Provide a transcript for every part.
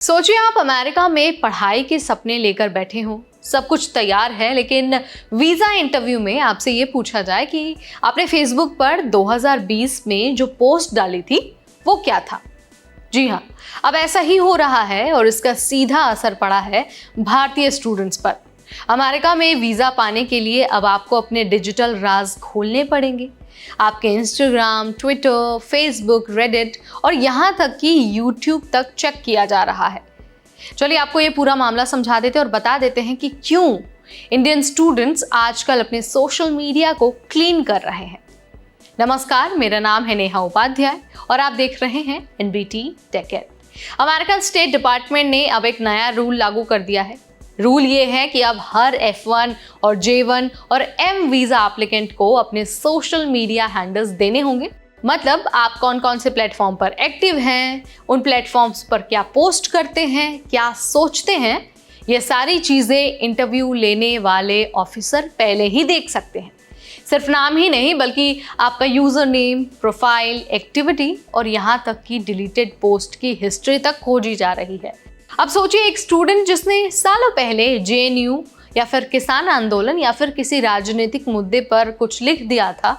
सोचिए आप अमेरिका में पढ़ाई के सपने लेकर बैठे हो, सब कुछ तैयार है, लेकिन वीज़ा इंटरव्यू में आपसे ये पूछा जाए कि आपने फेसबुक पर 2020 में जो पोस्ट डाली थी वो क्या था। जी हाँ, अब ऐसा ही हो रहा है और इसका सीधा असर पड़ा है भारतीय स्टूडेंट्स पर। अमेरिका में वीज़ा पाने के लिए अब आपको अपने डिजिटल राज खोलने पड़ेंगे। आपके इंस्टाग्राम, ट्विटर, फेसबुक, रेडिट और यहाँ तक कि यूट्यूब तक चेक किया जा रहा है। चलिए आपको ये पूरा मामला समझा देते हैं और बता देते हैं कि क्यों इंडियन स्टूडेंट्स आजकल अपने सोशल मीडिया को क्लीन कर रहे हैं। नमस्कार, मेरा नाम है नेहा उपाध्याय और आप देख रहे हैं NBT Tech Ed. American state department ने अब एक नया रूल लागू कर दिया है। रूल ये है कि अब हर F1 और J1 और M वीज़ा एप्लीकेंट को अपने सोशल मीडिया हैंडल्स देने होंगे। मतलब आप कौन कौन से प्लेटफॉर्म पर एक्टिव हैं, उन प्लेटफॉर्म्स पर क्या पोस्ट करते हैं, क्या सोचते हैं, ये सारी चीज़ें इंटरव्यू लेने वाले ऑफिसर पहले ही देख सकते हैं। सिर्फ नाम ही नहीं बल्कि आपका यूज़र नेम, प्रोफाइल, एक्टिविटी और यहाँ तक कि डिलीटेड पोस्ट की हिस्ट्री तक खोजी जा रही है। अब सोचिए एक स्टूडेंट जिसने सालों पहले JNU या फिर किसान आंदोलन या फिर किसी राजनीतिक मुद्दे पर कुछ लिख दिया था,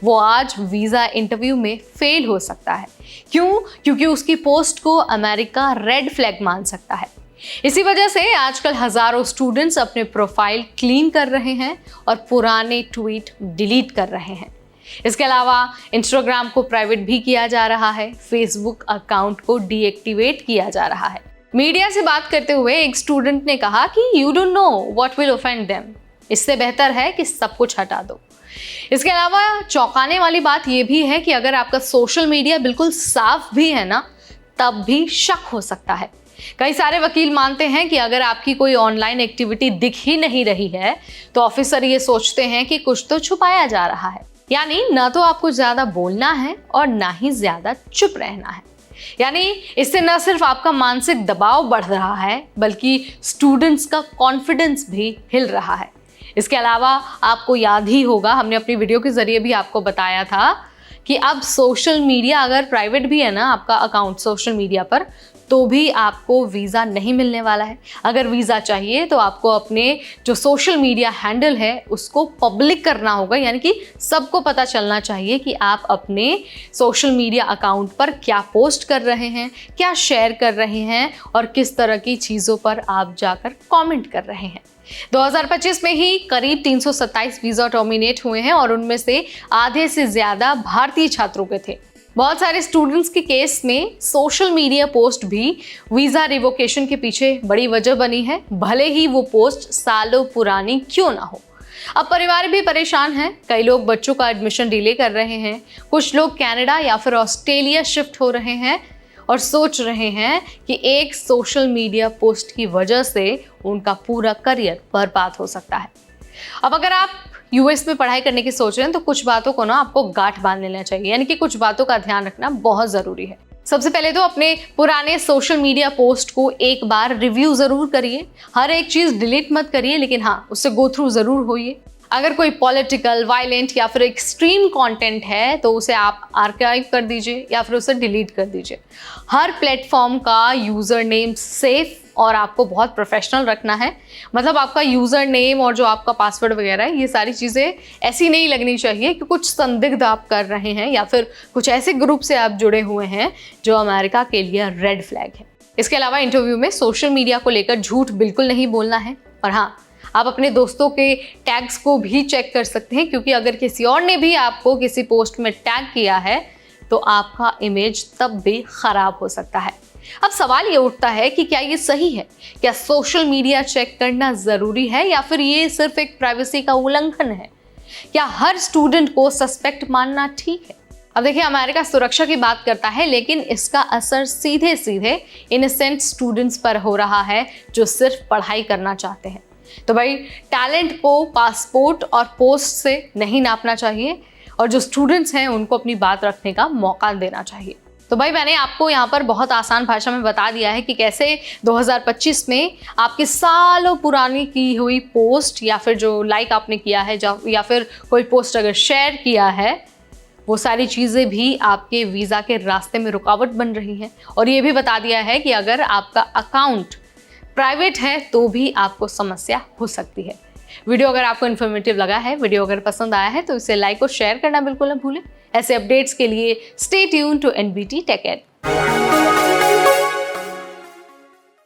वो आज वीज़ा इंटरव्यू में फेल हो सकता है। क्यों? क्योंकि उसकी पोस्ट को अमेरिका रेड फ्लैग मान सकता है। इसी वजह से आजकल हजारों स्टूडेंट्स अपने प्रोफाइल क्लीन कर रहे हैं और पुराने ट्वीट डिलीट कर रहे हैं। इसके अलावा इंस्टाग्राम को प्राइवेट भी किया जा रहा है, फेसबुक अकाउंट को डीएक्टिवेट किया जा रहा है। मीडिया से बात करते हुए एक स्टूडेंट ने कहा कि you don't know what will offend them, इससे बेहतर है कि सब कुछ हटा दो। इसके अलावा चौंकाने वाली बात यह भी है कि अगर आपका सोशल मीडिया बिल्कुल साफ भी है ना, तब भी शक हो सकता है। कई सारे वकील मानते हैं कि अगर आपकी कोई ऑनलाइन एक्टिविटी दिख ही नहीं रही है तो ऑफिसर ये सोचते हैं कि कुछ तो छुपाया जा रहा है। यानी ना तो आपको ज्यादा बोलना है और ना ही ज्यादा चुप रहना है। यानी इससे न सिर्फ आपका मानसिक दबाव बढ़ रहा है बल्कि स्टूडेंट्स का कॉन्फिडेंस भी हिल रहा है। इसके अलावा आपको याद ही होगा, हमने अपनी वीडियो के जरिए भी आपको बताया था कि अब सोशल मीडिया अगर प्राइवेट भी है ना, आपका अकाउंट सोशल मीडिया पर, तो भी आपको वीज़ा नहीं मिलने वाला है। अगर वीज़ा चाहिए तो आपको अपने जो सोशल मीडिया हैंडल है उसको पब्लिक करना होगा, यानी कि सबको पता चलना चाहिए कि आप अपने सोशल मीडिया अकाउंट पर क्या पोस्ट कर रहे हैं, क्या शेयर कर रहे हैं और किस तरह की चीज़ों पर आप जाकर कमेंट कर रहे हैं। 2025 में ही करीब 327 वीज़ा टर्मिनेट हुए हैं और उनमें से आधे से ज़्यादा भारतीय छात्रों के थे। बहुत सारे स्टूडेंट्स के केस में सोशल मीडिया पोस्ट भी वीज़ा रिवोकेशन के पीछे बड़ी वजह बनी है, भले ही वो पोस्ट सालों पुरानी क्यों ना हो। अब परिवार भी परेशान हैं, कई लोग बच्चों का एडमिशन डिले कर रहे हैं, कुछ लोग कनाडा या फिर ऑस्ट्रेलिया शिफ्ट हो रहे हैं और सोच रहे हैं कि एक सोशल मीडिया पोस्ट की वजह से उनका पूरा करियर बर्बाद हो सकता है। अब अगर आप US में पढ़ाई करने की सोच रहे हैं तो कुछ बातों को ना आपको गांठ बांध लेना चाहिए, यानी कि कुछ बातों का ध्यान रखना बहुत ज़रूरी है। सबसे पहले तो अपने पुराने सोशल मीडिया पोस्ट को एक बार रिव्यू ज़रूर करिए। हर एक चीज़ डिलीट मत करिए, लेकिन हाँ, उससे गो थ्रू ज़रूर होइए। अगर कोई पॉलिटिकल, वायलेंट या फिर एक्सट्रीम कंटेंट है तो उसे आप आर्काइव कर दीजिए या फिर उसे डिलीट कर दीजिए। हर प्लेटफॉर्म का यूज़र नेम सेफ और आपको बहुत प्रोफेशनल रखना है। मतलब आपका यूज़र नेम और जो आपका पासवर्ड वगैरह है, ये सारी चीज़ें ऐसी नहीं लगनी चाहिए कि कुछ संदिग्ध आप कर रहे हैं या फिर कुछ ऐसे ग्रुप से आप जुड़े हुए हैं जो अमेरिका के लिए रेड फ्लैग है। इसके अलावा इंटरव्यू में सोशल मीडिया को लेकर झूठ बिल्कुल नहीं बोलना है। और हाँ, आप अपने दोस्तों के टैग्स को भी चेक कर सकते हैं, क्योंकि अगर किसी और ने भी आपको किसी पोस्ट में टैग किया है तो आपका इमेज तब भी खराब हो सकता है। अब सवाल ये उठता है कि क्या ये सही है? क्या सोशल मीडिया चेक करना ज़रूरी है या फिर ये सिर्फ एक प्राइवेसी का उल्लंघन है? क्या हर स्टूडेंट को सस्पेक्ट मानना ठीक है? अब देखिए, अमेरिका सुरक्षा की बात करता है, लेकिन इसका असर सीधे सीधे इनोसेंट स्टूडेंट्स पर हो रहा है जो सिर्फ पढ़ाई करना चाहते हैं। तो भाई, टैलेंट को पासपोर्ट और पोस्ट से नहीं नापना चाहिए और जो स्टूडेंट्स हैं उनको अपनी बात रखने का मौका देना चाहिए। तो भाई, मैंने आपको यहाँ पर बहुत आसान भाषा में बता दिया है कि कैसे 2025 में आपकी सालों पुरानी की हुई पोस्ट या फिर जो लाइक आपने किया है या फिर कोई पोस्ट अगर शेयर किया है वो सारी चीज़ें भी आपके वीज़ा के रास्ते में रुकावट बन रही हैं। और ये भी बता दिया है कि अगर आपका अकाउंट प्राइवेट है तो भी आपको समस्या हो सकती है। वीडियो अगर आपको इन्फॉर्मेटिव लगा है, वीडियो अगर पसंद आया है तो इसे लाइक और शेयर करना बिल्कुल न भूलें। ऐसे अपडेट्स के लिए stay tune to NBT Tech Ed।